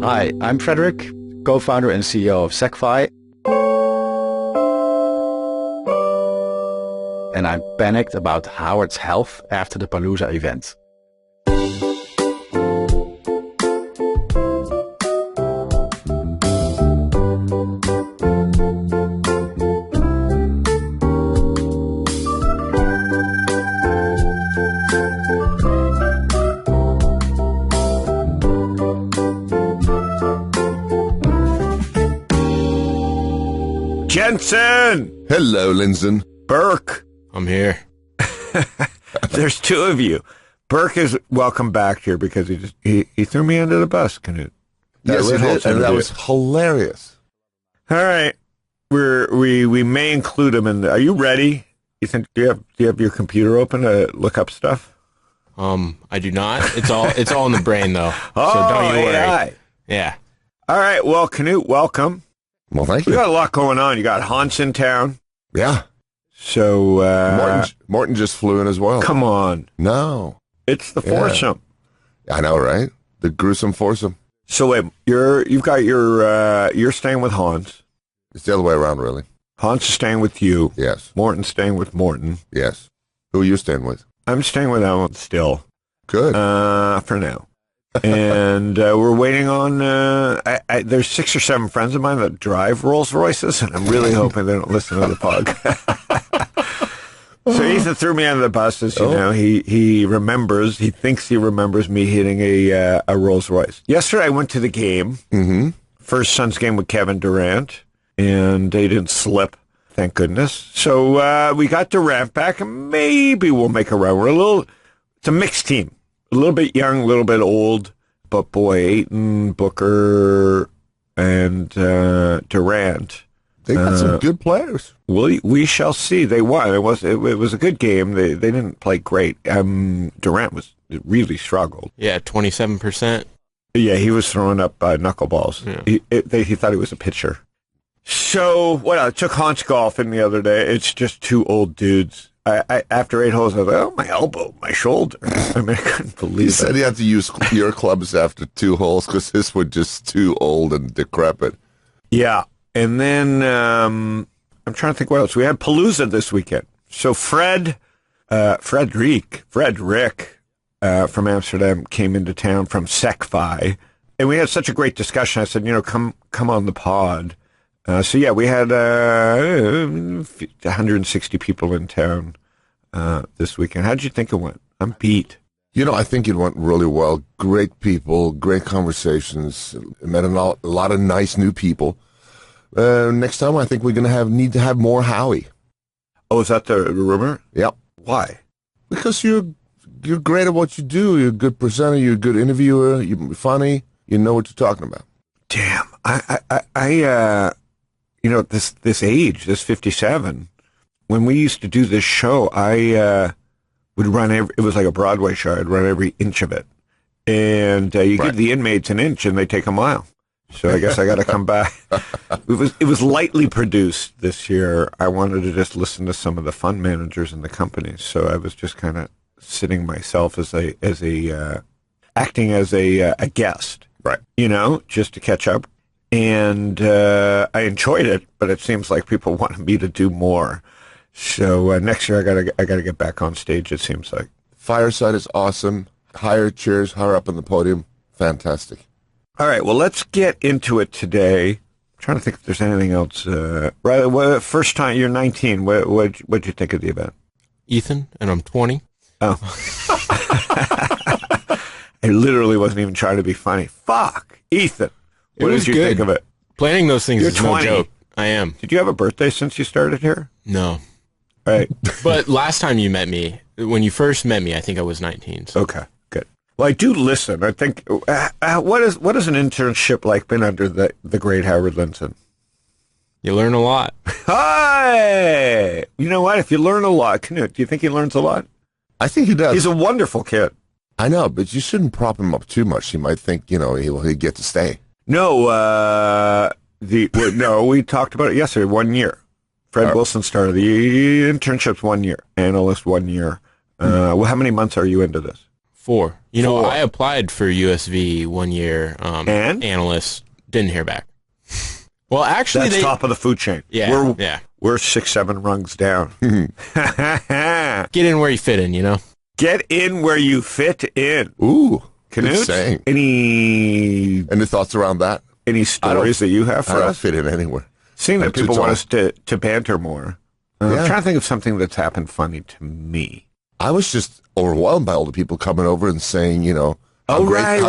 Hi, I'm Frederik, co-founder and CEO of Secfi. And I'm panicked about Howard's health after the Palooza event. Jensen! Hello, Lindzon. Burke. I'm here. There's two of you. Burke is welcome back here because he threw me under the bus, Canute. Yes, he did, and that was hilarious. All right. We may include him in are you ready? You think do you have your computer open to look up stuff? I do not. It's all in the brain though. Oh, so don't you worry. AI. Yeah. All right, well, Canute, welcome. Well, thank you. We got a lot going on. You got Hans in town. Yeah. So Morton just flew in as well. Come on. No. It's the foursome. I know, right? The gruesome foursome. So wait, you're staying with Hans. It's the other way around, really. Hans is staying with you. Yes. Morton's staying with Morton. Yes. Who are you staying with? I'm staying with Ellen still. Good. For now. And we're waiting on, there's 6 or 7 friends of mine that drive Rolls Royces, and I'm really hoping they don't listen to the podcast. So Ethan threw me under the bus, as you know. He thinks he remembers me hitting a Rolls Royce. Yesterday I went to the game, first Suns game with Kevin Durant, and they didn't slip, thank goodness. So we got Durant back, and maybe we'll make a run. It's a mixed team. A little bit young, a little bit old, but boy, Ayton, Booker, and Durant. They got some good players. We shall see. They won. It was a good game. They didn't play great. Durant really struggled. Yeah, 27%. Yeah, he was throwing up knuckleballs. Yeah. He thought he was a pitcher. So what else? I took Hans golfing the other day. It's just 2 old dudes. I after 8 holes, I was like, oh, my elbow, my shoulder. I mean, I couldn't believe it. He said he had to use your clubs after 2 holes because his were just too old and decrepit. Yeah. And then I'm trying to think what else. We had Palooza this weekend. So Frederik from Amsterdam came into town from Secfi. And we had such a great discussion. I said, come on the pod. So yeah, we had 160 people in town this weekend. How did you think it went? I'm beat. I think it went really well. Great people, great conversations. Met a lot of nice new people. Next time, I think we're going to need to have more Howie. Oh, is that the rumor? Yep. Why? Because you're great at what you do. You're a good presenter. You're a good interviewer. You're funny. You know what you're talking about. Damn. I this age, this 57, when we used to do this show, I would run it was like a Broadway show. I'd run every inch of it. And you give the inmates an inch and they take a mile. So I guess I got to come back. It was lightly produced this year. I wanted to just listen to some of the fund managers in the company. So I was just kind of sitting myself acting as a guest. Right. Just to catch up. And I enjoyed it, but it seems like people wanted me to do more. So next year I gotta get back on stage. It seems like Fireside is awesome. Higher chairs, higher up on the podium, fantastic. All right, well let's get into it today. I'm trying to think if there's anything else. First time you're 19. What'd you think of the event? Ethan, and I'm 20. Oh, I literally wasn't even trying to be funny. Fuck, Ethan. What did you think of it? Planning those things You're is 20. no joke. I am. Did you have a birthday since you started here? No. Right. But last time you met me, when you first met me, I think I was 19. So. Okay, good. Well, I do listen. I think, what is an internship like been under the great Howard Lindzon? You learn a lot. Hi! You know what? If you learn a lot, Canute, do you think he learns a lot? I think he does. He's a wonderful kid. I know, but you shouldn't prop him up too much. He might think, he'll get to stay. No, we talked about it yesterday. 1 year. Fred Wilson started the internship's 1 year. Analyst 1 year. Well, how many months are you into this? 4. You know, 4. I applied for USV 1 year. And? Analyst didn't hear back. Well, actually, That's top of the food chain. Yeah, We're 6, 7 rungs down. Get in where you fit in, you know? Get in where you fit in. Ooh, good Canute, saying. any thoughts around that? stories that you have I for don't us? fit in anywhere. Seeing that I'm too people want tall. us to banter more. I'm trying to think of something that's happened funny to me. I was just overwhelmed by all the people coming over and saying, how great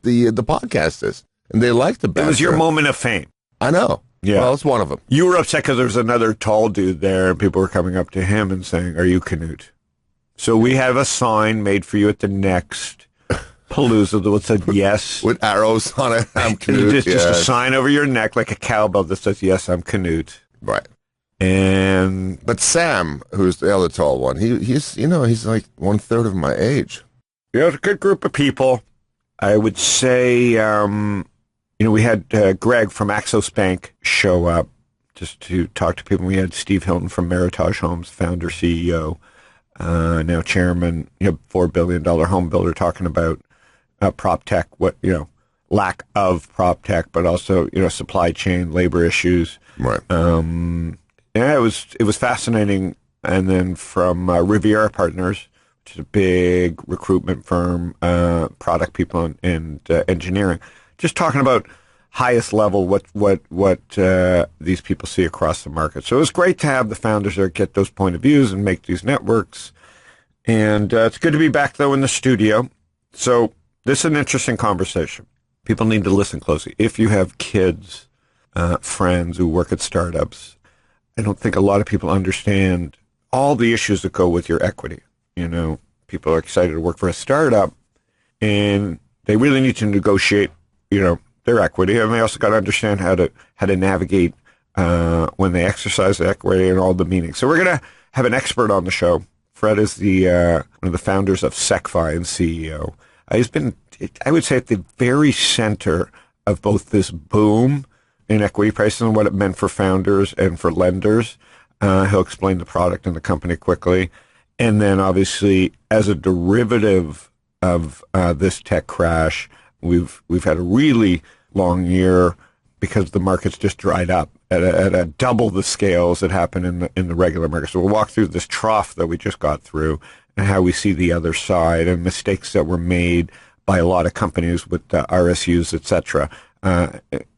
the podcast is, and they liked the banter. It was your moment of fame. I know. Yeah. Well, it's one of them. You were upset because there was another tall dude there, and people were coming up to him and saying, "Are you Canute?" So we have a sign made for you at the next Palooza that said yes. With arrows on it. I'm Canute. Just a sign over your neck like a cowbell that says, "Yes, I'm Canute." Right. But Sam, who's the other tall one, he's like 1/3 of my age. yeah, it's a good group of people. I would say, we had Greg from Axos Bank show up just to talk to people. We had Steve Hilton from Meritage Homes, founder, CEO, now chairman, $4 billion home builder, talking about prop tech, lack of prop tech, but also, supply chain, labor issues. Right. Yeah, it was fascinating. And then from Riviera Partners, which is a big recruitment firm, product people and engineering, just talking about highest level what these people see across the market. So it was great to have the founders there get those point of views and make these networks. And it's good to be back though in the studio. So this is an interesting conversation. People need to listen closely. If you have kids, friends who work at startups, I don't think a lot of people understand all the issues that go with your equity. People are excited to work for a startup, and they really need to negotiate, their equity, and they also got to understand how to navigate when they exercise the equity and all the meanings. So we're going to have an expert on the show. Fred is one of the founders of Secfi and CEO. He's been, I would say, at the very center of both this boom in equity prices and what it meant for founders and for lenders. He'll explain the product and the company quickly. And then obviously, as a derivative of this tech crash, we've had a really long year because the market's just dried up at a double the scales that happen in the regular market. So we'll walk through this trough that we just got through and how we see the other side and mistakes that were made by a lot of companies with RSUs, et cetera,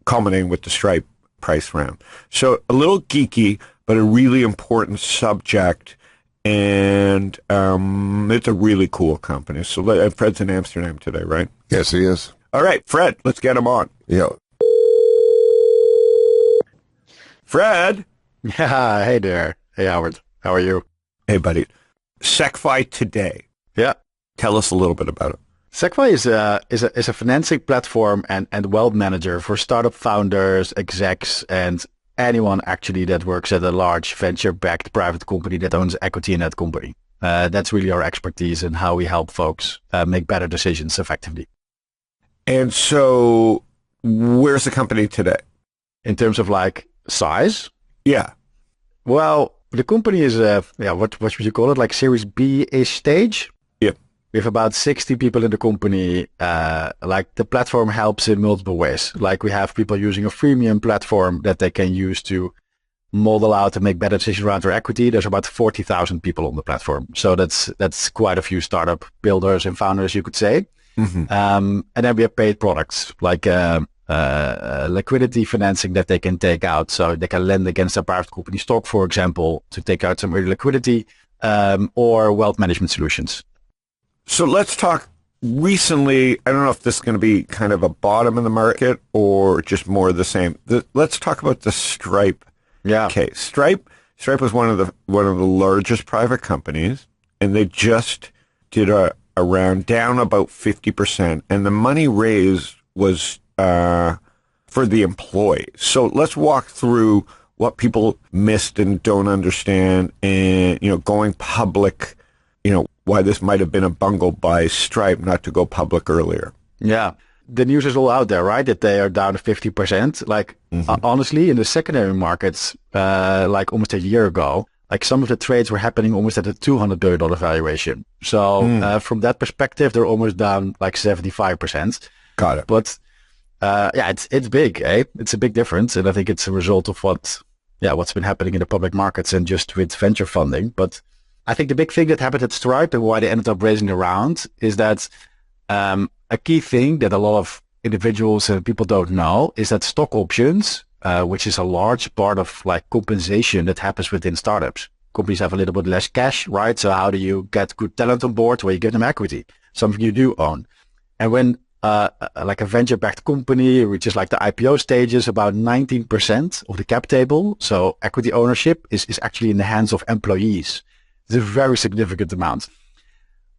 culminating with the Stripe price round. So a little geeky, but a really important subject, and it's a really cool company. So Fred's in Amsterdam today, right? Yes, he is. All right, Fred, let's get him on. Yeah. Fred. Yeah, hey there. Hey, Howard. How are you? Hey, buddy. Secfi today. Yeah. Tell us a little bit about it. Secfi is a financing platform and wealth manager for startup founders, execs, and anyone actually that works at a large venture-backed private company that owns equity in that company. That's really our expertise and how we help folks make better decisions effectively. And so where's the company today? In terms of like size? Yeah. Well, the company is, what would you call it? Like Series B-ish stage? Yep. We have about 60 people in the company. Like the platform helps in multiple ways. Like we have people using a freemium platform that they can use to model out and make better decisions around their equity. There's about 40,000 people on the platform. So that's quite a few startup builders and founders, you could say. Mm-hmm. And then we have paid products like liquidity financing that they can take out. So they can lend against a private company stock, for example, to take out some early liquidity, or wealth management solutions. So let's talk recently. I don't know if this is going to be kind of a bottom in the market or just more of the same. Let's talk about the Stripe case. Stripe was one of the largest private companies, and they just did a round down about 50%, and the money raised was for the employees. So let's walk through what people missed and don't understand, and going public, why this might have been a bungle by Stripe not to go public earlier. Yeah. The news is all out there, right? That they are down to 50%. Like, honestly, in the secondary markets, like almost a year ago, Like some of the trades were happening almost at a $200 billion valuation. So from that perspective, they're almost down like 75%. Got it. But it's big, eh? It's a big difference. And I think it's a result of what's been happening in the public markets and just with venture funding. But I think the big thing that happened at Stripe and why they ended up raising the round is that a key thing that a lot of individuals and people don't know is that stock options, which is a large part of like compensation that happens within startups. Companies have a little bit less cash, right? So how do you get good talent on board? Well, you give them equity, something you do own. And when like a venture-backed company reaches like the IPO stages, about 19% of the cap table, so equity ownership is actually in the hands of employees. It's a very significant amount.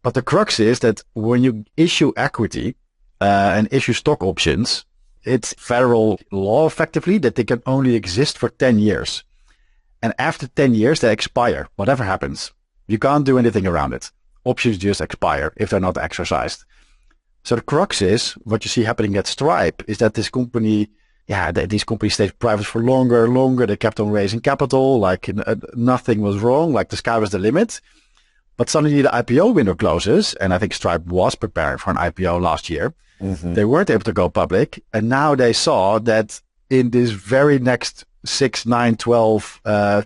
But the crux is that when you issue equity and issue stock options, it's federal law effectively that they can only exist for 10 years. And after 10 years, they expire, whatever happens. You can't do anything around it. Options just expire if they're not exercised. So the crux is, what you see happening at Stripe is that this company, these companies stayed private for longer. They kept on raising capital, like nothing was wrong, like the sky was the limit. But suddenly the IPO window closes, and I think Stripe was preparing for an IPO last year. Mm-hmm. They weren't able to go public, and now they saw that in this very next 6, 9, 12,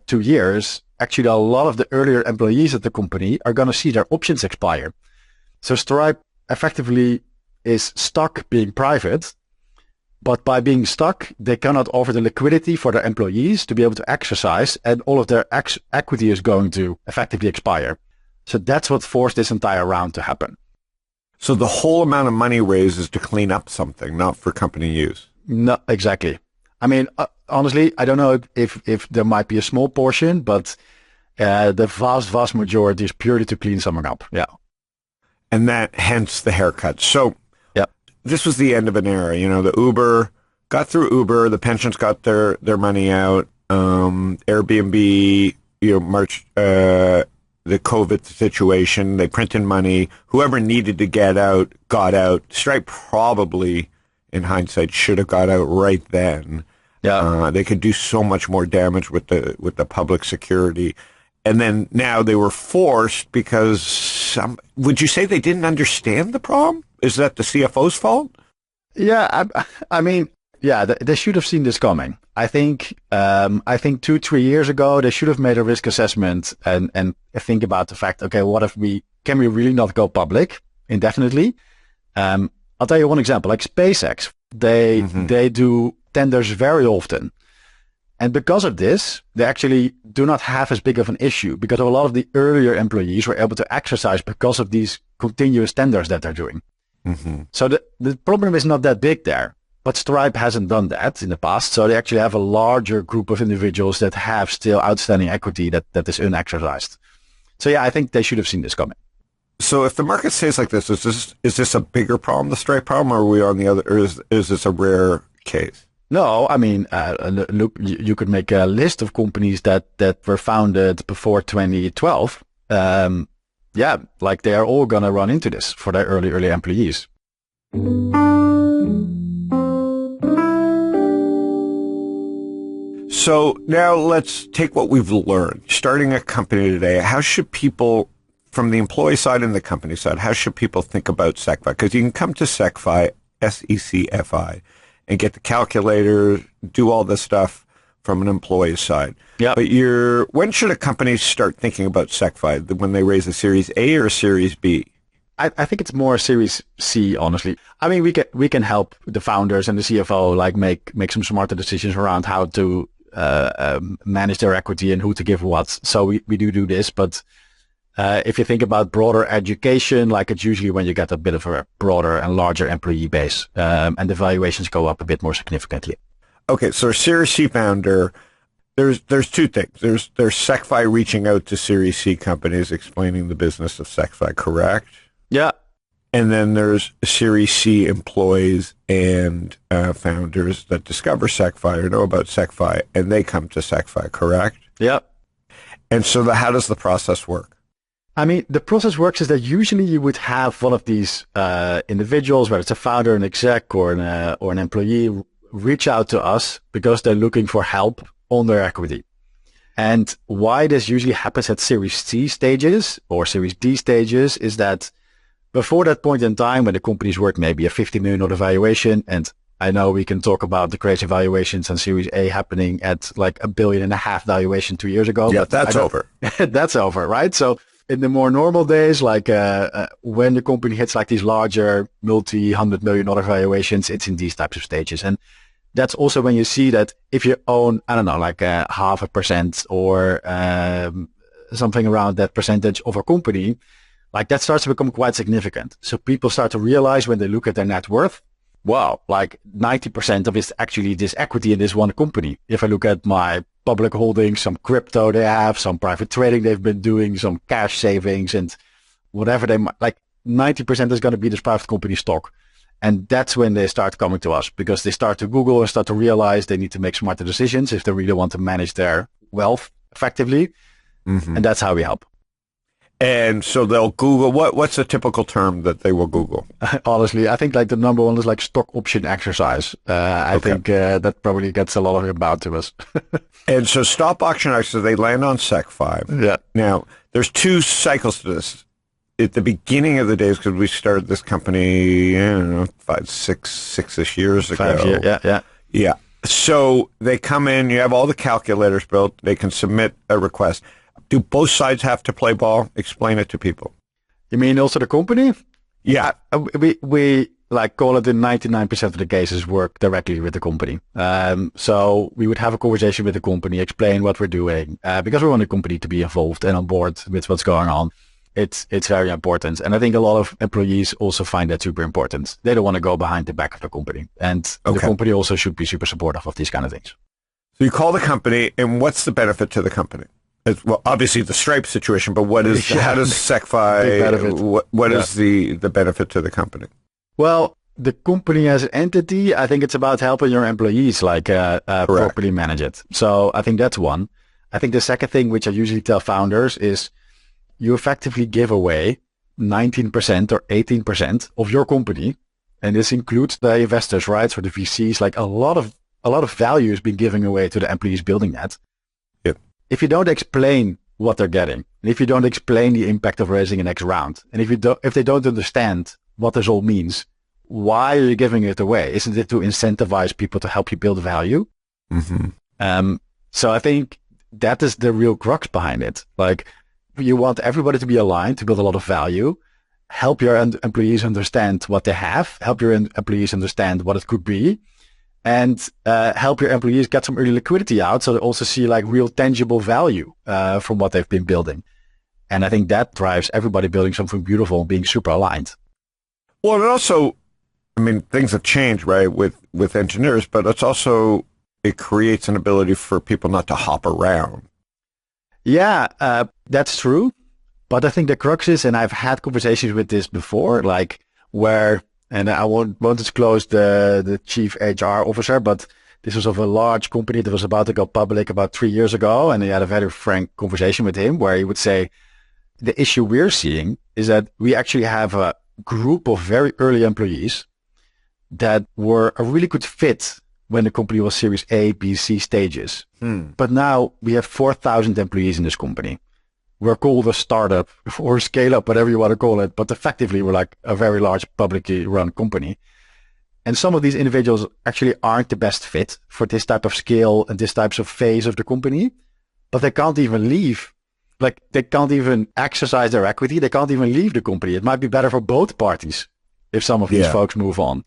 2 years, actually a lot of the earlier employees at the company are going to see their options expire. So Stripe effectively is stuck being private, but by being stuck, they cannot offer the liquidity for their employees to be able to exercise, and all of their equity is going to effectively expire. So that's what forced this entire round to happen. So the whole amount of money raised is to clean up something, not for company use. No, exactly. I mean, honestly, I don't know if there might be a small portion, but the vast majority is purely to clean something up. Yeah. And that, hence the haircut. So this was the end of an era. You know, the Uber got through Uber, the pensions got their money out, Airbnb, March, the COVID situation, they printed money. Whoever needed to get out, got out. Stripe probably, in hindsight, should have got out right then. Yeah. They could do so much more damage with the public security. And then now they were forced because would you say they didn't understand the problem? Is that the CFO's fault? Yeah, I mean, they should have seen this coming. I think 2-3 years ago, they should have made a risk assessment and think about the fact, okay, what if can we really not go public indefinitely? I'll tell you one example, like SpaceX, they do tenders very often. And because of this, they actually do not have as big of an issue because a lot of the earlier employees were able to exercise because of these continuous tenders that they're doing. Mm-hmm. So the problem is not that big there, but Stripe hasn't done that in the past. So they actually have a larger group of individuals that have still outstanding equity that is unexercised. So yeah, I think they should have seen this coming. So if the market stays like this, is this a bigger problem, the Stripe problem, or are we on the other, or is this a rare case? No, I mean, look, you could make a list of companies that were founded before 2012. Like they are all going to run into this for their early employees. So now let's take what we've learned. Starting a company today, how should people, from the employee side and the company side, how should people think about SecFi? Because you can come to SecFi, SECFI, and get the calculator, do all this stuff from an employee side. Yeah. But when should a company start thinking about SecFi? When they raise a Series A or a Series B? I think it's more Series C, honestly. I mean, we can help the founders and the CFO like make some smarter decisions around how to manage their equity and who to give what. So we do this, but if you think about broader education, like it's usually when you get a bit of a broader and larger employee base, and the valuations go up a bit more significantly. Okay, so a Series C founder, there's two things. There's SecFi reaching out to Series C companies explaining the business of SecFi, correct? Yeah. And then there's Series C employees and founders that discover SecFi or know about SecFi, and they come to SecFi, correct? Yeah. And so how does the process work? I mean, the process works is that usually you would have one of these individuals, whether it's a founder, an exec, or an employee, reach out to us because they're looking for help on their equity. And why this usually happens at Series C stages or Series D stages is that before that point in time when the company's worth maybe a $50 million valuation, and I know we can talk about the crazy valuations on Series A happening at like $1.5 billion valuation 2 years ago. Yeah, but that's over. That's over, right? So in the more normal days, like when the company hits like these larger multi-$100 million valuations, it's in these types of stages. And that's also when you see that if you own, I don't know, like 0.5% or something around that percentage of a company, like that starts to become quite significant. So people start to realize when they look at their net worth, wow, like 90% of it's actually this equity in this one company. If I look at my public holdings, some crypto they have, some private trading they've been doing, some cash savings and whatever they might, like 90% is going to be this private company stock. And that's when they start coming to us because they start to Google and start to realize they need to make smarter decisions if they really want to manage their wealth effectively. Mm-hmm. And that's how we help. And so they'll Google, what's a typical term that they will Google? Honestly, I think like the number one is like stock option exercise. I think that probably gets a lot of inbound to us. And so stock option exercise, they land on Secfi. Yeah. Now, there's 2 cycles to this. At the beginning of the days, because we started this company, I don't know, 6-ish years ago. 5 years, Yeah. So they come in, you have all the calculators built, they can submit a request. Do both sides have to play ball? Explain it to people. You mean also the company? Yeah. We like call it in 99% of the cases work directly with the company. So we would have a conversation with the company, explain what we're doing, because we want the company to be involved and on board with what's going on. It's very important. And I think a lot of employees also find that super important. They don't want to go behind the back of the company. And the company also should be super supportive of these kind of things. So you call the company, and what's the benefit to the company? Well, obviously the Stripe situation, but what is how does Secfi? What is the benefit to the company? Well, the company as an entity, I think it's about helping your employees like properly manage it. So I think that's one. I think the second thing, which I usually tell founders, is you effectively give away 19% or 18% of your company, and this includes the investors, right? So the VCs, like a lot of value is being given away to the employees building that. If you don't explain what they're getting, and if you don't explain the impact of raising a next round, and if they don't understand what this all means, why are you giving it away? Isn't it to incentivize people to help you build value? Mm-hmm. So I think that is the real crux behind it. Like you want everybody to be aligned to build a lot of value, help your employees understand what they have, help your employees understand what it could be, and help your employees get some early liquidity out so they also see like real tangible value from what they've been building. And I think that drives everybody building something beautiful and being super aligned. Well, and also, I mean, things have changed, right, with engineers, but it creates an ability for people not to hop around. Yeah, that's true. But I think the crux is, and I've had conversations with this before, like where, and I won't disclose the chief HR officer, but this was of a large company that was about to go public about 3 years ago. And he had a very frank conversation with him where he would say, the issue we're seeing is that we actually have a group of very early employees that were a really good fit when the company was Series A, B, C stages. But now we have 4,000 employees in this company. We're called a startup or scale up, whatever you want to call it. But effectively, we're like a very large publicly run company. And some of these individuals actually aren't the best fit for this type of scale and this types of phase of the company, but they can't even leave. Like they can't even exercise their equity. They can't even leave the company. It might be better for both parties if some of these folks move on.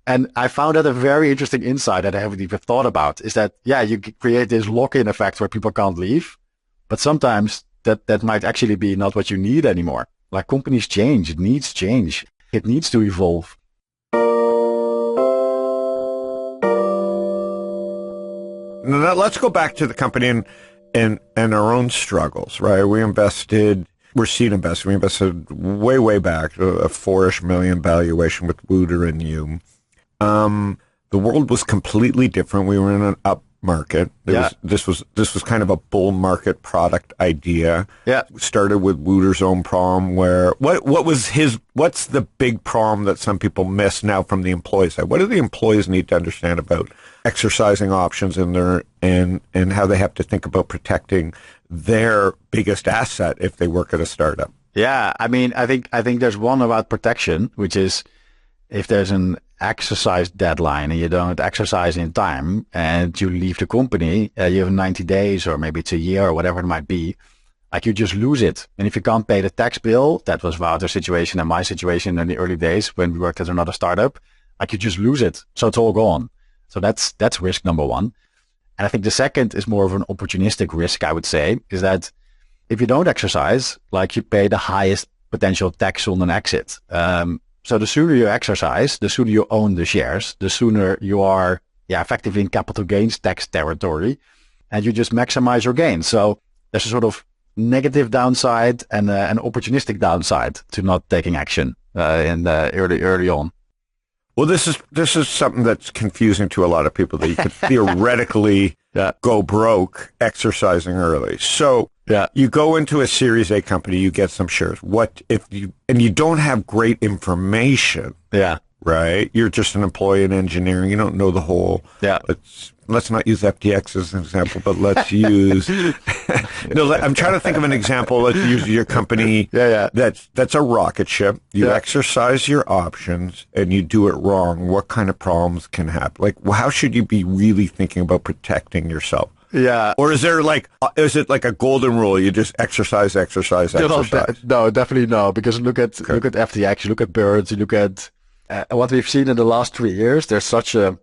And I found that a very interesting insight that I haven't even thought about is that, you create this lock-in effect where people can't leave, but sometimes that might actually be not what you need anymore. Like companies change. It needs change. It needs to evolve. Now, let's go back to the company and our own struggles, right? We're seed investors. We invested way back, a 4-ish million valuation with Wooter and you. The world was completely different. We were in an market. This was kind of a bull market product idea. Yeah. Started with Wooter's own problem where what's the big problem that some people miss now from the employee side? What do the employees need to understand about exercising options in their and how they have to think about protecting their biggest asset if they work at a startup? Yeah, I mean, I think there's one about protection, which is if there's an exercise deadline and you don't exercise in time and you leave the company, you have 90 days or maybe it's a year or whatever it might be, like you just lose it. And if you can't pay the tax bill, that was Wouter's situation and my situation in the early days when we worked at another startup, like you just lose it. So it's all gone. So that's risk number one. And I think the second is more of an opportunistic risk, I would say, is that if you don't exercise, like you pay the highest potential tax on an exit. So the sooner you exercise, the sooner you own the shares, the sooner you are effectively in capital gains tax territory, and you just maximize your gains. So there's a sort of negative downside and an opportunistic downside to not taking action early on. Well, this is something that's confusing to a lot of people, that you could theoretically go broke exercising early. So you go into a Series A company, you get some shares. What if you don't have great information? Yeah. Right? You're just an employee in engineering. You don't know the whole. Yeah. Let's not use FTX as an example, but let's use. No, I'm trying to think of an example. Let's use your company. That's a rocket ship. You exercise your options and you do it wrong. What kind of problems can happen? Like, how should you be really thinking about protecting yourself? Yeah. Or is it like a golden rule? You just exercise. No, definitely no. Because look at FTX, you look at Birds, you look at what we've seen in the last 3 years. There's such an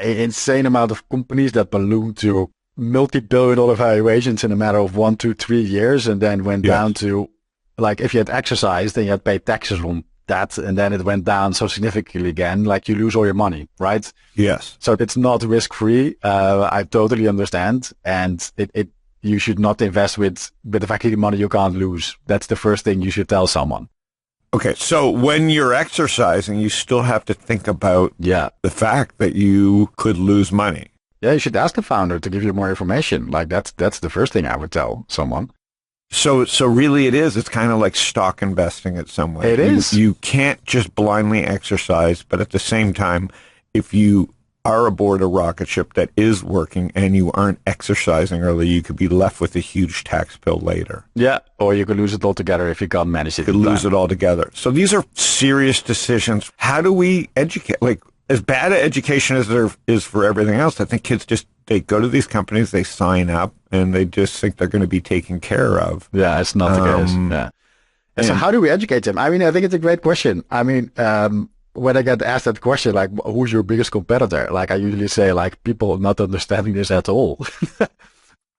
insane amount of companies that balloon to multi-billion-dollar valuations in a matter of 1 to 3 years, and then went down to, like, if you had exercised, then you had paid taxes on that, and then it went down so significantly again, like you lose all your money, right? Yes. So it's not risk-free. I totally understand, and you should not invest with the fact that money you can't lose. That's the first thing you should tell someone. Okay, so when you're exercising, you still have to think about the fact that you could lose money. Yeah, you should ask the founder to give you more information. Like that's the first thing I would tell someone. So really it's kind of like stock investing in some way. It is. You can't just blindly exercise, but at the same time, if you are aboard a rocket ship that is working and you aren't exercising early, you could be left with a huge tax bill later. Yeah, or you could lose it altogether if you can't manage it. You could lose it altogether. So these are serious decisions. How do we educate? Like, as bad an education as there is for everything else, I think kids they go to these companies, they sign up, and they just think they're going to be taken care of. Yeah, it's not the case. Yeah. So how do we educate them? I mean, I think it's a great question. I mean, when I get asked that question, like, who's your biggest competitor? Like, I usually say, like, people not understanding this at all.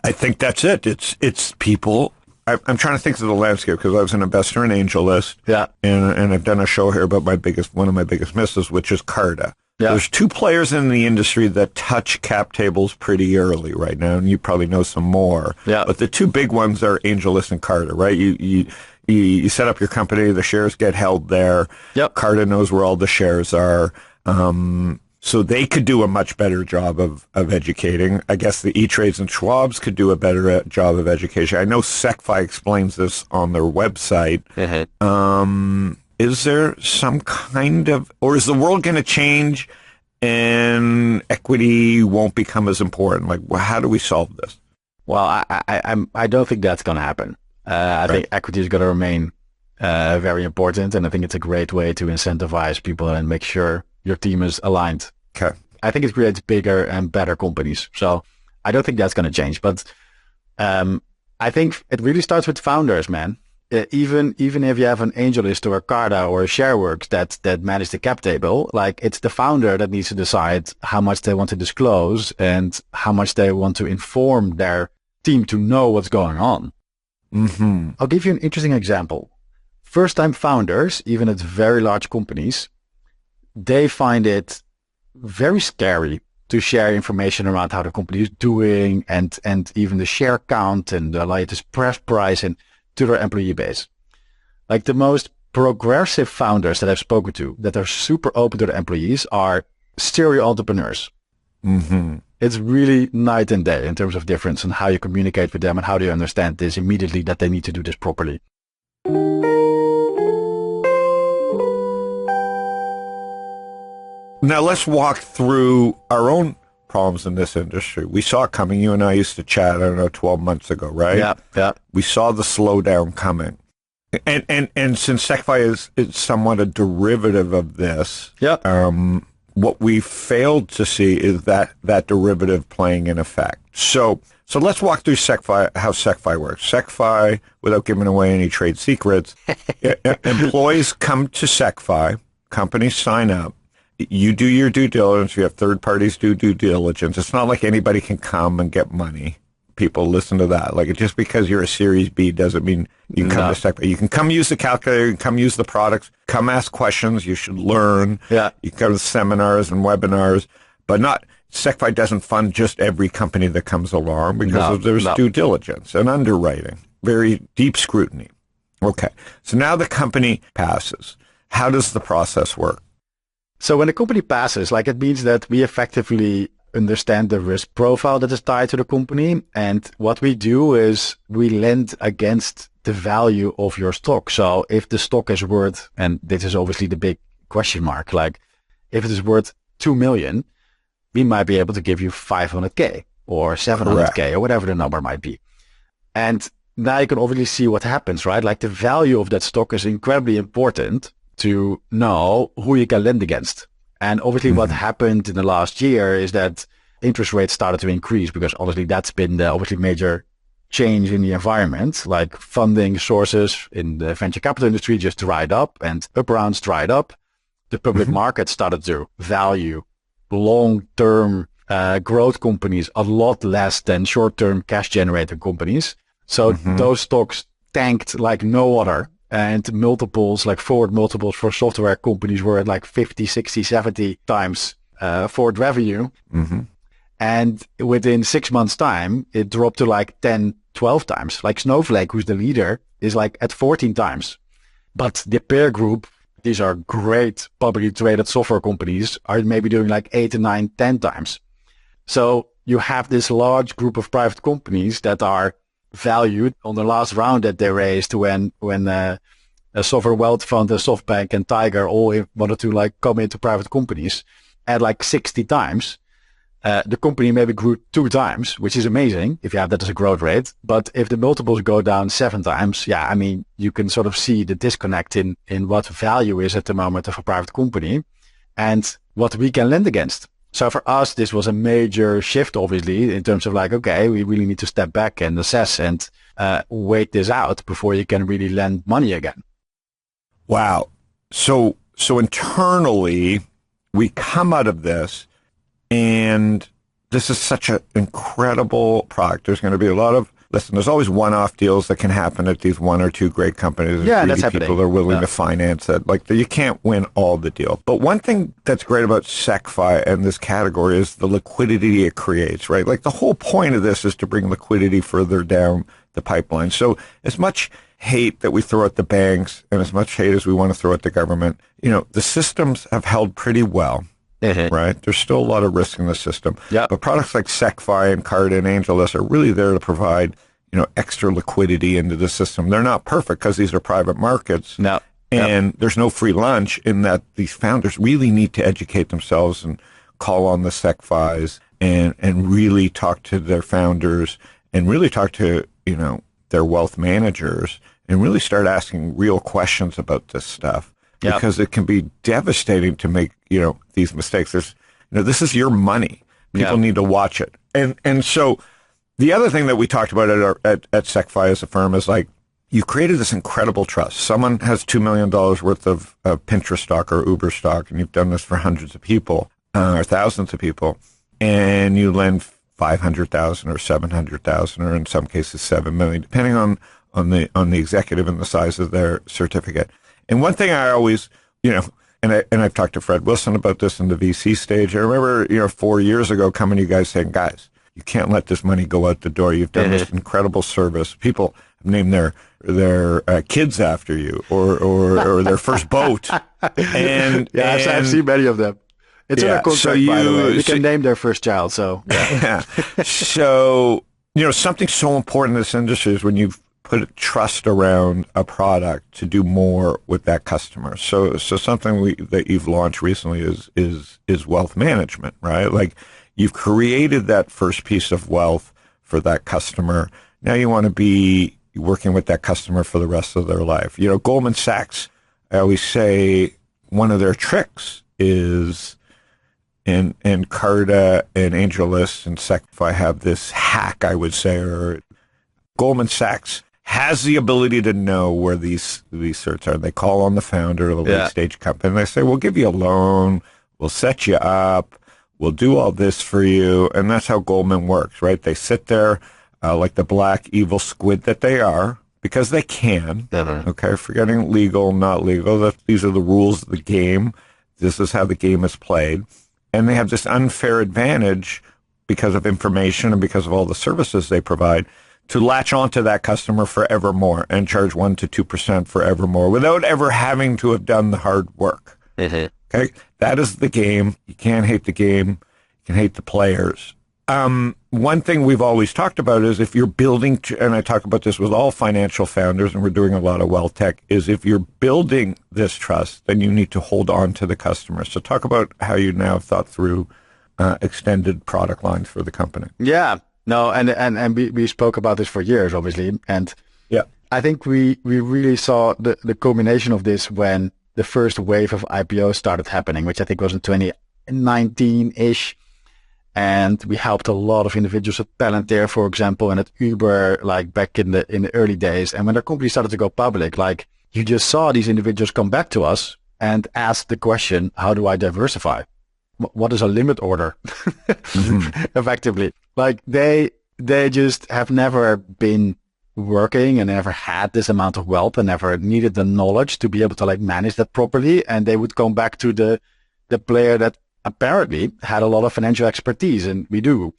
I think that's it. It's people. I'm trying to think of the landscape because I was an investor in AngelList. Yeah. And I've done a show here about one of my biggest misses, which is Carta. Yeah. There's two players in the industry that touch cap tables pretty early right now, and you probably know some more. Yeah. But the two big ones are AngelList and Carta, right? You set up your company, the shares get held there. Yep. Carta knows where all the shares are. So they could do a much better job of educating. I guess the E-Trades and Schwab's could do a better job of education. I know Secfi explains this on their website. Is there some kind of, or is the world going to change and equity won't become as important? Like, how do we solve this? Well, I don't think that's going to happen. I think equity is going to remain very important, and I think it's a great way to incentivize people and make sure your team is aligned. Okay. I think it creates bigger and better companies. So I don't think that's going to change. But I think it really starts with founders, man. Even if you have an AngelList or a Carta or a ShareWorks that manage the cap table, like, it's the founder that needs to decide how much they want to disclose and how much they want to inform their team to know what's going on. Mm-hmm. I'll give you an interesting example. First-time founders, even at very large companies, they find it very scary to share information around how the company is doing and even the share count and the latest press price and to their employee base. Like, the most progressive founders that I've spoken to that are super open to their employees are serial entrepreneurs. It's really night and day in terms of difference and how you communicate with them and how they understand this immediately that they need to do this properly. Now let's walk through our own problems in this industry. We saw it coming. You and I used to chat, I don't know, 12 months ago, right? Yeah. We saw the slowdown coming. And since Secfi is somewhat a derivative of this, what we failed to see is that derivative playing in effect. So let's walk through Secfi, how Secfi works. Secfi, without giving away any trade secrets, employees come to Secfi, companies sign up, you do your due diligence, you have third parties do due diligence. It's not like anybody can come and get money. People listen to that. Like, just because you're a Series B doesn't mean you can come to Secfi. You can come use the calculator, you can come use the products, come ask questions, you should learn. Yeah. You can go to seminars and webinars, but not, Secfi doesn't fund just every company that comes along because there's due diligence and underwriting, very deep scrutiny. Okay. So now the company passes. How does the process work? So when a company passes, like, it means that we effectively understand the risk profile that is tied to the company. And what we do is we lend against the value of your stock. So if the stock is worth, and this is obviously the big question mark, like if it is worth 2 million, we might be able to give you 500K or 700K or whatever the number might be. And now you can obviously see what happens, right? Like, the value of that stock is incredibly important to know who you can lend against. And obviously what happened in the last year is that interest rates started to increase, because obviously that's been the obviously major change in the environment. Like, funding sources in the venture capital industry just dried up and up rounds dried up. The public market started to value long-term growth companies a lot less than short-term cash generator companies. So those stocks tanked like no other. And multiples, like forward multiples for software companies, were at like 50, 60, 70 times forward revenue. And within 6 months' time, it dropped to like 10, 12 times. Like Snowflake, who's the leader, is like at 14 times. But the peer group, these are great publicly traded software companies, are maybe doing like 8 to 9, 10 times. So you have this large group of private companies that are valued on the last round that they raised, when a sovereign wealth fund, a SoftBank and Tiger all wanted to like come into private companies at like 60 times. The company maybe grew 2 times, which is amazing if you have that as a growth rate. But if the multiples go down 7 times, I mean, you can sort of see the disconnect in what value is at the moment of a private company and what we can lend against. So for us, this was a major shift, obviously, in terms of like, okay, we really need to step back and assess and wait this out before you can really lend money again. Wow. So internally, we come out of this, and this is such an incredible product. There's going to be a lot of, listen, there's always one-off deals that can happen at these 1 or 2 great companies. Yeah, that's happening. People are willing to finance it. Like, you can't win all the deal. But one thing that's great about Secfi and this category is the liquidity it creates, right? Like, the whole point of this is to bring liquidity further down the pipeline. So as much hate that we throw at the banks and as much hate as we want to throw at the government, the systems have held pretty well. Right? There's still a lot of risk in the system. But products like Secfi and Card and AngelList are really there to provide, extra liquidity into the system. They're not perfect because these are private markets. And there's no free lunch, in that these founders really need to educate themselves and call on the Secfis and really talk to their founders and really talk to, their wealth managers and really start asking real questions about this stuff. Because it can be devastating to make, these mistakes. There's, this is your money. People need to watch it. And so the other thing that we talked about at Secfi as a firm is, like, you created this incredible trust. Someone has $2 million worth of Pinterest stock or Uber stock, and you've done this for hundreds of people or thousands of people, and you lend 500,000 or 700,000, or in some cases 7 million, depending on the executive and the size of their certificate. And one thing I always, and I've talked to Fred Wilson about this in the VC stage. I remember, 4 years ago coming to you guys saying, guys, you can't let this money go out the door. You've done this incredible service. People have named their kids after you or their first boat. And I've seen many of them. It's in our contract, by the way. We can name their first child, so. Yeah. So, something so important in this industry is when you've put trust around a product to do more with that customer. So something that you've launched recently is wealth management, right? Like you've created that first piece of wealth for that customer. Now you want to be working with that customer for the rest of their life. Goldman Sachs, I always say one of their tricks is in Carta and AngelList and Secfi have this hack, I would say, or Goldman Sachs has the ability to know where these certs are. They call on the founder of the late stage company and they say, we'll give you a loan, we'll set you up, we'll do all this for you. And that's how Goldman works, right? They sit there like the black evil squid that they are, because they can. Okay, forgetting legal, not legal. These are the rules of the game. This is how the game is played. And they have this unfair advantage because of information and because of all the services they provide to latch onto that customer forevermore and charge 1% to 2% forevermore without ever having to have done the hard work. Okay, that is the game. You can't hate the game. You can hate the players. One thing we've always talked about is if you're building, and I talk about this with all financial founders, and we're doing a lot of wealth tech, is if you're building this trust, then you need to hold on to the customer. So talk about how you now have thought through extended product lines for the company. Yeah. No, and we spoke about this for years, obviously. And I think we really saw the culmination of this when the first wave of IPOs started happening, which I think was in 2019-ish. And we helped a lot of individuals at Palantir, for example, and at Uber, like back in the early days. And when their company started to go public, like you just saw these individuals come back to us and ask the question, how do I diversify? What is a limit order? Effectively. Like they just have never been working and never had this amount of wealth and never needed the knowledge to be able to like manage that properly. And they would come back to the player that apparently had a lot of financial expertise, and we do.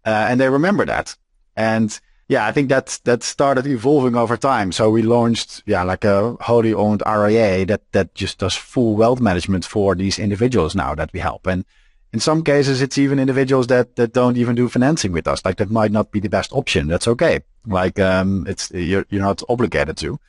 And they remember that. And yeah, I think that started evolving over time. So we launched, like a wholly owned RIA that just does full wealth management for these individuals now that we help. And in some cases, it's even individuals that don't even do financing with us. Like that might not be the best option. That's okay. Like, you're not obligated to.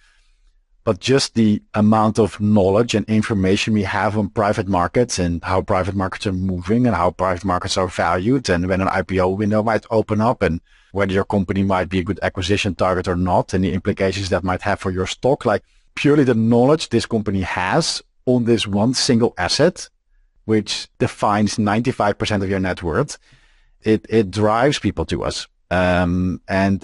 But just the amount of knowledge and information we have on private markets and how private markets are moving and how private markets are valued and when an IPO window might open up and whether your company might be a good acquisition target or not and the implications that might have for your stock, like purely the knowledge this company has on this one single asset, which defines 95% of your net worth, it drives people to us. And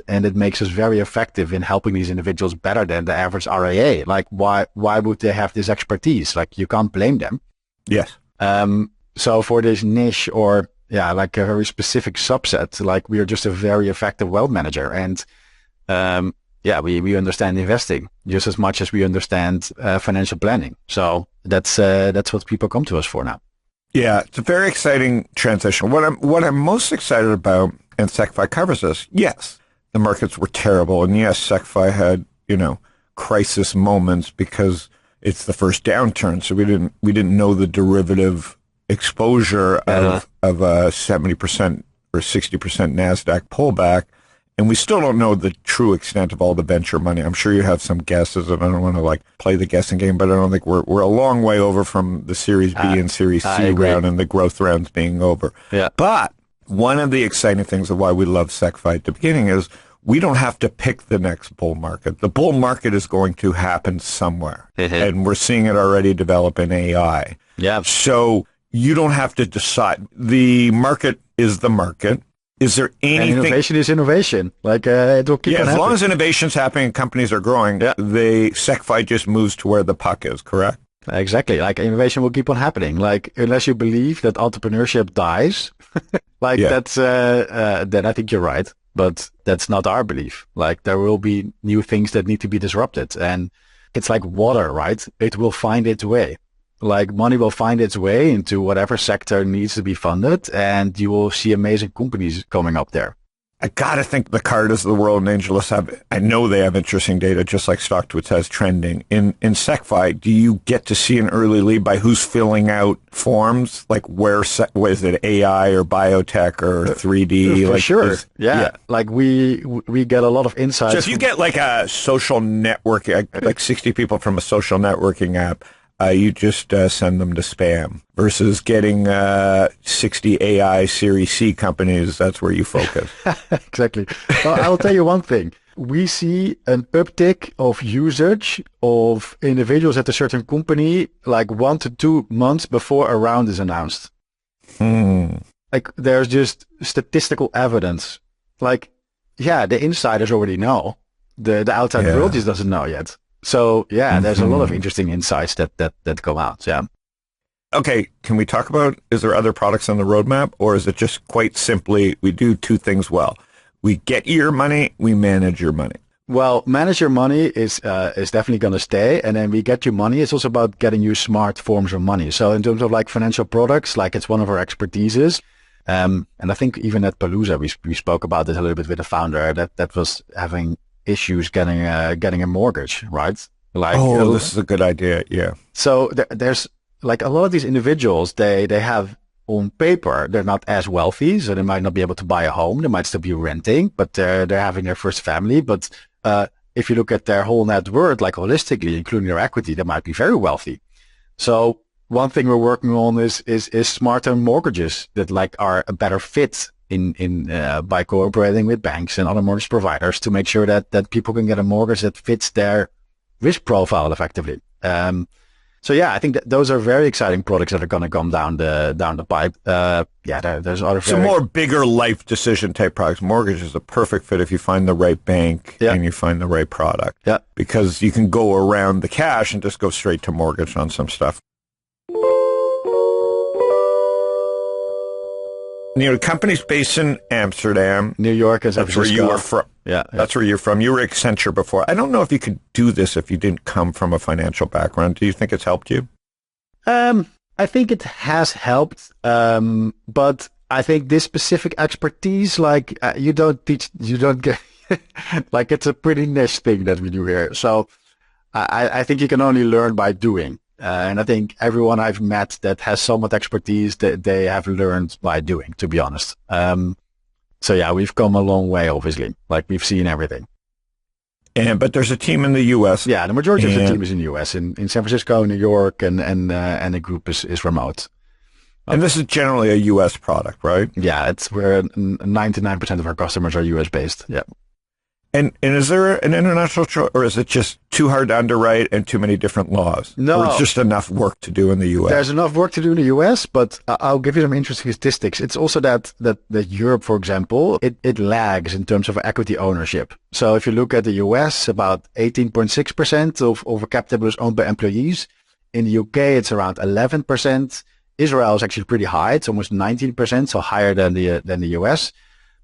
it makes us very effective in helping these individuals better than the average RIA. Like, why would they have this expertise? Like, you can't blame them. Yes. So for this niche or, like a very specific subset, like we are just a very effective wealth manager. And, we understand investing just as much as we understand financial planning. So that's what people come to us for now. Yeah, it's a very exciting transition. What I'm most excited about, and Secfi covers this, yes, the markets were terrible. And yes, Secfi had, crisis moments because it's the first downturn. So we didn't know the derivative exposure of a 70% or 60% NASDAQ pullback. And we still don't know the true extent of all the venture money. I'm sure you have some guesses, and I don't want to play the guessing game, but I don't think we're a long way over from the Series B and Series C round and the growth rounds being over. Yeah. But one of the exciting things of why we love Secfi at the beginning is we don't have to pick the next bull market. The bull market is going to happen somewhere, and we're seeing it already develop in AI. Yeah. So you don't have to decide. The market is the market. Is there anything? And innovation is innovation. Like it will keep on happening. As long as innovation's happening and companies are growing, the Secfi just moves to where the puck is, correct? Exactly. Like innovation will keep on happening. Like unless you believe that entrepreneurship dies, that's then I think you're right. But that's not our belief. Like there will be new things that need to be disrupted, and it's like water, right? It will find its way. Like money will find its way into whatever sector needs to be funded, and you will see amazing companies coming up there. I got to think the Cartas of the world and AngelList I know they have interesting data, just like StockTwits has trending. In Secfi, do you get to see an early lead by who's filling out forms? Like where is it AI or biotech or 3D? For like, sure. Yeah. Like we get a lot of insights. So if you get like a social network, like 60 people from a social networking app, you just send them to spam versus getting 60 AI Series C companies. That's where you focus. Exactly. Well, I will tell you one thing. We see an uptick of usage of individuals at a certain company like 1 to 2 months before a round is announced. Like there's just statistical evidence. Like, yeah, the insiders already know. The outside world just doesn't know yet. So yeah, there's a lot of interesting insights that come out. Yeah. Okay, can we talk about, is there other products on the roadmap, or is it just quite simply we do two things well? We get your money, we manage your money. Well, manage your money is definitely going to stay, and then we get you money. It's also about getting you smart forms of money. So in terms of like financial products, like it's one of our expertises. And I think even at Palooza, we spoke about this a little bit with the founder that was having issues getting a mortgage, right? Like, this is a good idea. Yeah. So there's like a lot of these individuals, they have on paper, they're not as wealthy, so they might not be able to buy a home. They might still be renting, but they're having their first family. But if you look at their whole net worth, like holistically, including their equity, they might be very wealthy. So one thing we're working on is smarter mortgages that like are a better fit by cooperating with banks and other mortgage providers to make sure that people can get a mortgage that fits their risk profile effectively. So yeah, I think that those are very exciting products that are going to come down the pipe. There's other some more bigger life decision type products. Mortgage is a perfect fit if you find the right bank and you find the right product. Yeah, because you can go around the cash and just go straight to mortgage on some stuff. You know, the company's based in Amsterdam. New York is that's where you are from. Yeah, that's where you're from. You were Accenture before. I don't know if you could do this if you didn't come from a financial background. Do you think it's helped you? I think it has helped, but I think this specific expertise, like you don't get, like it's a pretty niche thing that we do here. So I think you can only learn by doing. And I think everyone I've met that has somewhat expertise that they have learned by doing, to be honest. So yeah, we've come a long way, obviously. Like we've seen everything. But there's a team in the U.S. Yeah, the majority of the team is in the U.S. In San Francisco, New York, and the group is remote. And this is generally a U.S. product, right? Yeah, we're 99% of our customers are U.S. based. Yeah. And is there an international choice, or is it just too hard to underwrite and too many different laws? No. Or it's just enough work to do in the U.S.? There's enough work to do in the U.S., but I'll give you some interesting statistics. It's also that Europe, for example, it lags in terms of equity ownership. So if you look at the U.S., about 18.6% of capital is owned by employees. In the U.K., it's around 11%. Israel is actually pretty high. It's almost 19%, so higher than the U.S.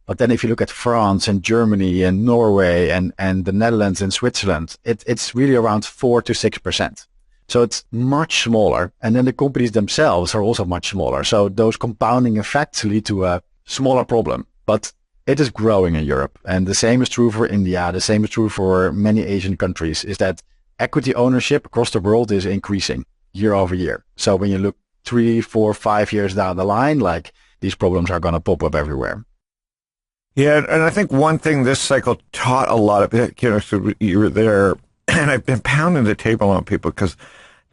But then if you look at France and Germany and Norway and the Netherlands and Switzerland, it's really around 4 to 6%. So it's much smaller. And then the companies themselves are also much smaller. So those compounding effects lead to a smaller problem. But it is growing in Europe. And the same is true for India. The same is true for many Asian countries, is that equity ownership across the world is increasing year over year. So when you look 3, 4, 5 years down the line, like these problems are going to pop up everywhere. Yeah, and I think one thing this cycle taught a lot of, so you were there, and I've been pounding the table on people because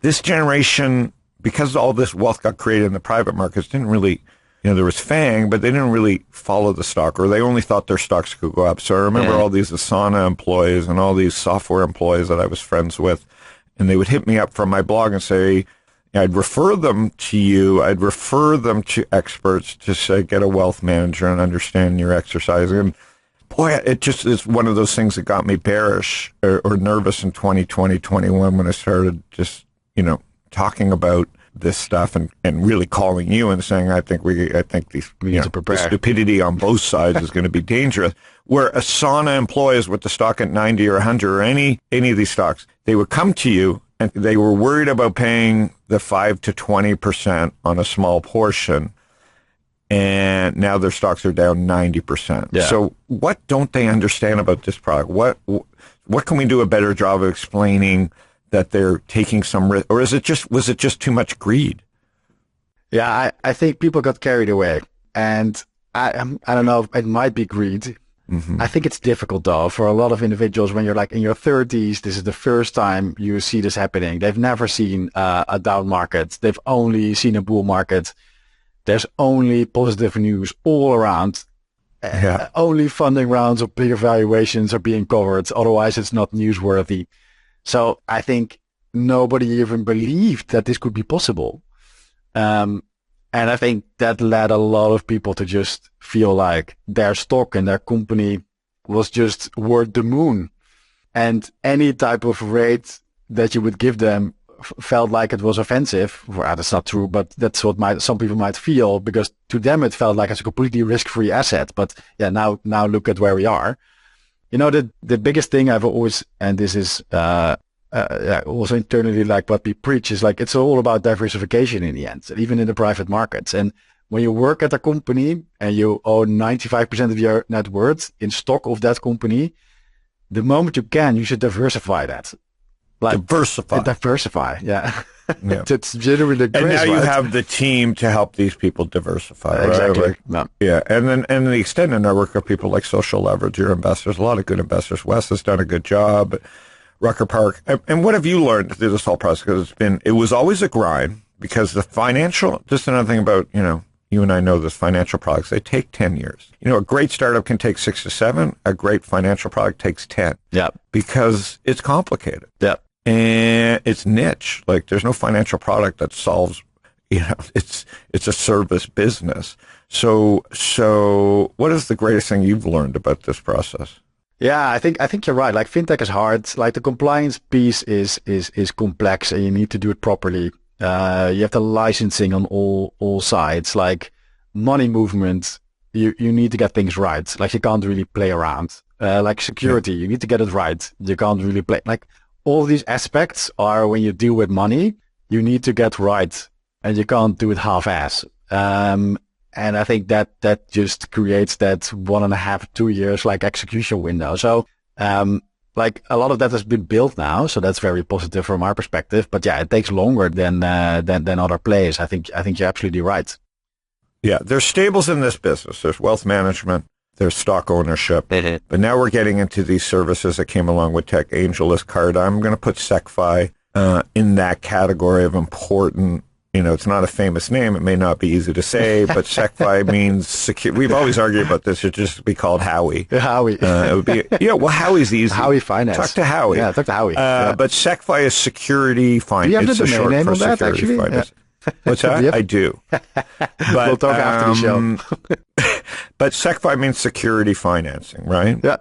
this generation, because all this wealth got created in the private markets, didn't really, there was FANG, but they didn't really follow the stock, or they only thought their stocks could go up. So I remember all these Asana employees and all these software employees that I was friends with, and they would hit me up from my blog and say, I'd refer them to you. I'd refer them to experts to say, get a wealth manager and understand your exercising. And boy, it just is one of those things that got me bearish or nervous in 2020, 21 when I started just, talking about this stuff and really calling you and saying, I think we need to prepare. The stupidity on both sides is going to be dangerous. Where Asana employees with the stock at 90 or 100 or any of these stocks, they would come to you and they were worried about paying the 5 to 20% on a small portion. and now their stocks are down 90%. Yeah. So what don't they understand about this product? What can we do a better job of explaining that they're taking some risk, or was it just too much greed? Yeah, I think people got carried away, and I don't know, it might be greed. I think it's difficult though for a lot of individuals when you're like in your 30s. This is the first time you see this happening. They've never seen a down market. They've only seen a bull market. There's only positive news all around. Only funding rounds of bigger valuations are being covered. Otherwise, it's not newsworthy. So I think nobody even believed that this could be possible. And I think that led a lot of people to just feel like their stock and their company was just worth the moon. And any type of rate that you would give them felt like it was offensive. Well, that's not true, but that's what some people might feel, because to them it felt like it's a completely risk-free asset. But yeah, now look at where we are. You know, the biggest thing I've always, and this is also internally, like what we preach, is like it's all about diversification in the end, even in the private markets. And when you work at a company and you own 95% of your net worth in stock of that company, the moment you can, you should diversify that. Like diversify, yeah. It's generally great. And now you have the team to help these people diversify, exactly. Right? Like, yeah, and the extended network of people like Social Leverage, your investors, a lot of good investors. Wes has done a good job. Rucker Park. And what have you learned through this whole process? Because it was always a grind, because the financial, just another thing about, you and I know this, financial products, they take 10 years. A great startup can take 6 to 7. A great financial product takes 10. Yeah. Because it's complicated. Yeah. And it's niche. Like there's no financial product that solves, it's a service business. So what is the greatest thing you've learned about this process? Yeah, I think you're right. Like fintech is hard. Like the compliance piece is complex, and you need to do it properly. You have the licensing on all sides. Like money movement, you need to get things right. Like you can't really play around. Like security, you need to get it right. You can't really play. Like all these aspects are, when you deal with money, you need to get right, and you can't do it half-ass. And I think that just creates that 1.5 to 2 years like execution window. So, like a lot of that has been built now. So that's very positive from our perspective. But yeah, it takes longer than other players. I think you're absolutely right. Yeah. There's stables in this business. There's wealth management. There's stock ownership. But now we're getting into these services that came along with tech, AngelList, Card. I'm going to put SecFi, in that category of important. It's not a famous name. It may not be easy to say, but SecFi means secure. We've always argued about this. It should just be called Howie. Howie. It would be, Howie's easy. Howie Finance. Talk to Howie. Yeah, talk to Howie. But SecFi is security finance. Do you have it's the domain name for on that, security actually? finance. Yeah. What's that? I do. But, we'll talk after the show. But SecFi means security financing, right? Yeah.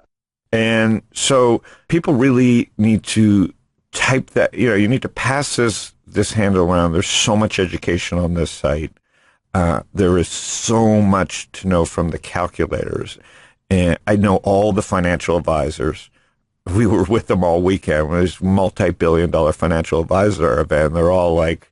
And so people really need to type that, you need to pass this handle around. There's so much education on this site. There is so much to know from the calculators. And I know all the financial advisors. We were with them all weekend. There's multi-billion-dollar financial advisor event. They're all like,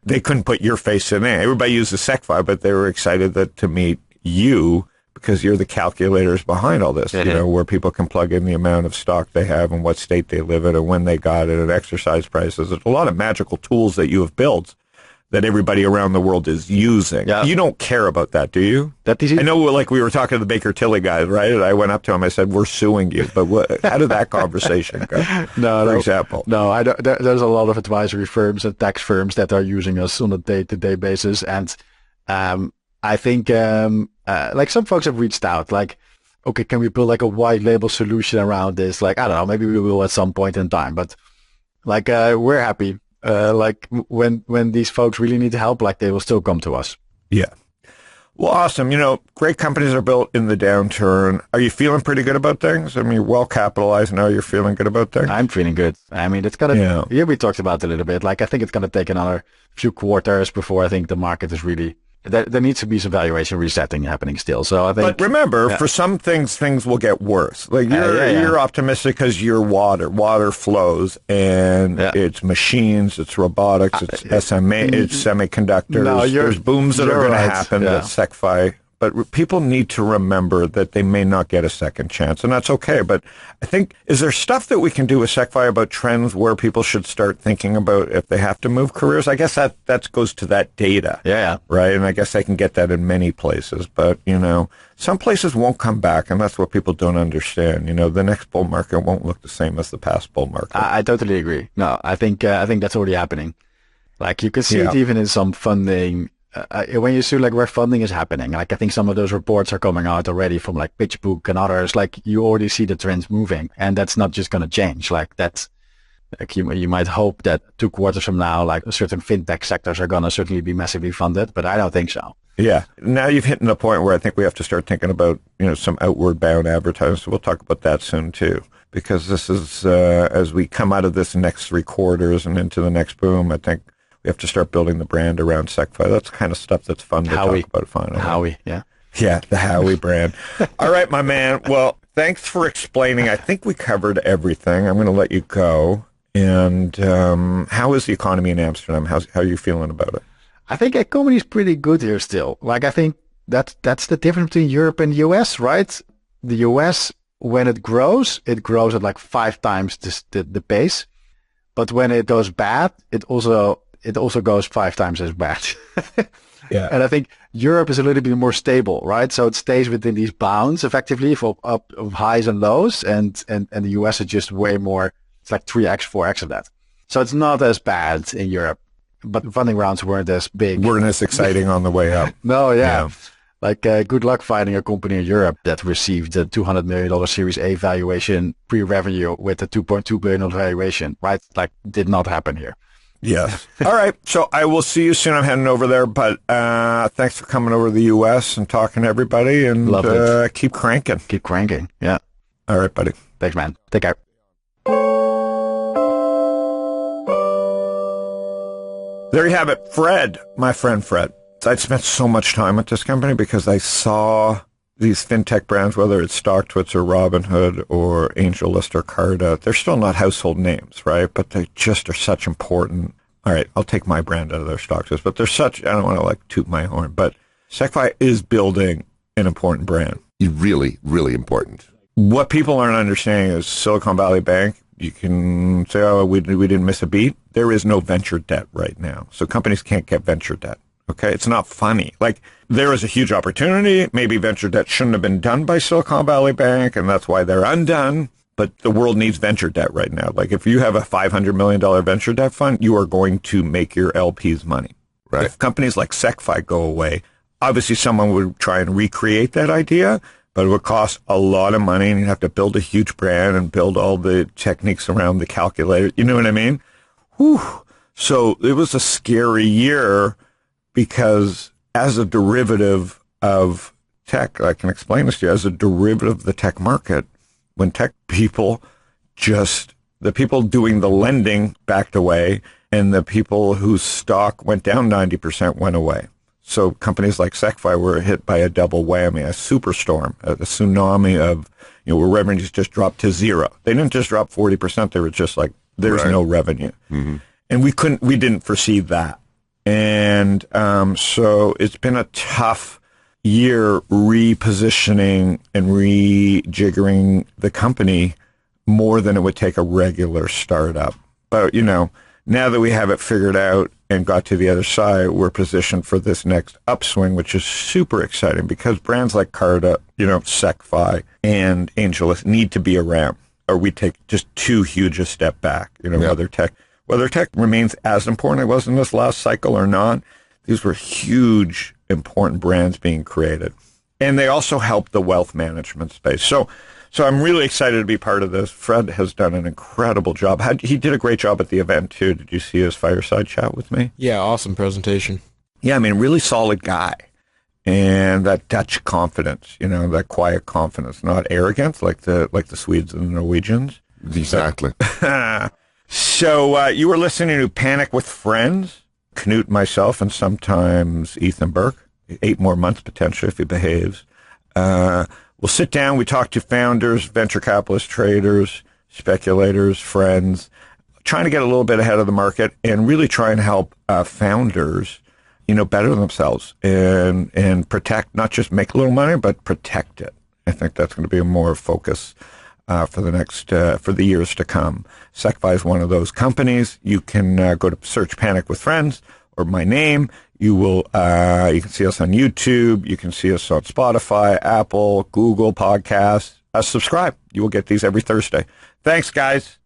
they couldn't put your face in there. Everybody uses SecFi, but they were excited to meet you, because you're the calculators behind all this, where people can plug in the amount of stock they have and what state they live in and when they got it and exercise prices. There's a lot of magical tools that you have built that everybody around the world is using. Yeah. You don't care about that, do you? That easy? I know, like we were talking to the Baker Tilly guys, right? And I went up to him, I said, "We're suing you." But how did that conversation go? For example. No, I don't, there's a lot of advisory firms and tax firms that are using us on a day-to-day basis. And I think like some folks have reached out, like, okay, can we build like a white label solution around this? Like, I don't know, maybe we will at some point in time, but like, we're happy. Like when these folks really need help, like they will still come to us. Yeah. Well, awesome. Great companies are built in the downturn. Are you feeling pretty good about things? I mean, you're well capitalized now. You're feeling good about things? I'm feeling good. I mean, it's gonna, we talked about it a little bit. Like, I think it's going to take another few quarters before I think the market is really there needs to be some valuation resetting happening still. So I think. But remember, for some things will get worse. Like you're optimistic because you're water flows, and it's machines, it's robotics, it's SMA, it's semiconductors. No, there's booms that are going to happen at SecFi. But people need to remember that they may not get a second chance, and that's okay. But I think, is there stuff that we can do with SecFi about trends where people should start thinking about if they have to move careers? I guess that goes to that data. Yeah. Right? And I guess I can get that in many places. But, some places won't come back, and that's what people don't understand. The next bull market won't look the same as the past bull market. I totally agree. No, I think that's already happening. Like, you can see it even in some funding. When you see like where funding is happening, like I think some of those reports are coming out already from like PitchBook and others, like you already see the trends moving, and that's not just going to change. Like that's, like you might hope that 2 quarters from now, like certain fintech sectors are going to certainly be massively funded, but I don't think so. Yeah. Now you've hit the point where I think we have to start thinking about, some outward bound advertising. So we'll talk about that soon too, because this is, as we come out of this next 3 quarters and into the next boom, I think we have to start building the brand around SecFi. That's the kind of stuff that's fun to talk about finally. Howie, yeah. Yeah, the Howie brand. All right, my man. Well, thanks for explaining. I think we covered everything. I'm going to let you go. And how is the economy in Amsterdam? How are you feeling about it? I think economy is pretty good here still. Like I think that's the difference between Europe and the US, right? The US, when it grows at like 5 times the pace. But when it goes bad, it also goes 5 times as bad. Yeah. And I think Europe is a little bit more stable, right? So it stays within these bounds effectively of highs and lows, and the US is just way more. It's like 3x, 4x of that. So it's not as bad in Europe, but funding rounds weren't as big. Weren't as exciting on the way up. No, yeah. Like good luck finding a company in Europe that received a $200 million Series A valuation pre-revenue with a $2.2 billion valuation, right? Like did not happen here. Yes. All right. So I will see you soon. I'm heading over there, but thanks for coming over to the U.S. and talking to everybody, and keep cranking. Keep cranking. Yeah. All right, buddy. Thanks, man. Take care. There you have it. Fred, my friend Fred. I'd spent so much time at this company because I saw these fintech brands, whether it's StockTwits or Robinhood or AngelList or Carta, they're still not household names, right? But they just are such important. All right, I'll take my brand out of their StockTwits, but they're such, I don't want to like toot my horn, but SecFi is building an important brand. Really, really important. What people aren't understanding is Silicon Valley Bank, you can say, oh, we didn't miss a beat. There is no venture debt right now. So companies can't get venture debt. Okay, it's not funny. Like, there is a huge opportunity. Maybe venture debt shouldn't have been done by Silicon Valley Bank, and that's why they're undone. But the world needs venture debt right now. Like, if you have a $500 million venture debt fund, you are going to make your LPs money. Right. If companies like SecFi go away, obviously someone would try and recreate that idea, but it would cost a lot of money, and you'd have to build a huge brand and build all the techniques around the calculator. You know what I mean? Whew. So it was a scary year, because as a derivative of tech, I can explain this to you, as a derivative of the tech market, when tech people the people doing the lending backed away, and the people whose stock went down 90% went away. So companies like SecFi were hit by a double whammy, a superstorm, a tsunami of, where revenues just dropped to zero. They didn't just drop 40%. They were just like, there's no revenue. Mm-hmm. And we didn't foresee that. And so it's been a tough year repositioning and rejiggering the company more than it would take a regular startup. But, now that we have it figured out and got to the other side, we're positioned for this next upswing, which is super exciting, because brands like Carta, SecFi and AngelList need to be around, or we take just too huge a step back, Whether tech remains as important as it was in this last cycle or not, these were huge, important brands being created. And they also help the wealth management space. So I'm really excited to be part of this. Fred has done an incredible job. He did a great job at the event, too. Did you see his fireside chat with me? Yeah, awesome presentation. Yeah, I mean, really solid guy. And that Dutch confidence, that quiet confidence, not arrogance like the Swedes and the Norwegians. Exactly. So you were listening to Panic with Friends, Knut, myself, and sometimes Ethan Burke. 8 more months potentially if he behaves. We'll sit down. We talk to founders, venture capitalists, traders, speculators, friends, trying to get a little bit ahead of the market and really try and help founders, better themselves and protect, not just make a little money, but protect it. I think that's going to be a more focus for the years to come. Secfi is one of those companies. You can go to search Panic with Friends or my name. You can see us on YouTube. You can see us on Spotify, Apple, Google Podcasts. Subscribe. You will get these every Thursday. Thanks, guys.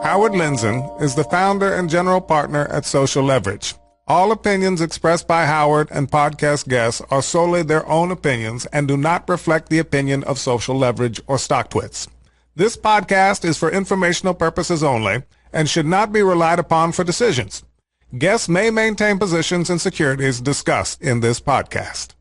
Howard Lindzon is the founder and general partner at Social Leverage. All opinions expressed by Howard and podcast guests are solely their own opinions and do not reflect the opinion of Social Leverage or StockTwits. This podcast is for informational purposes only and should not be relied upon for decisions. Guests may maintain positions in securities discussed in this podcast.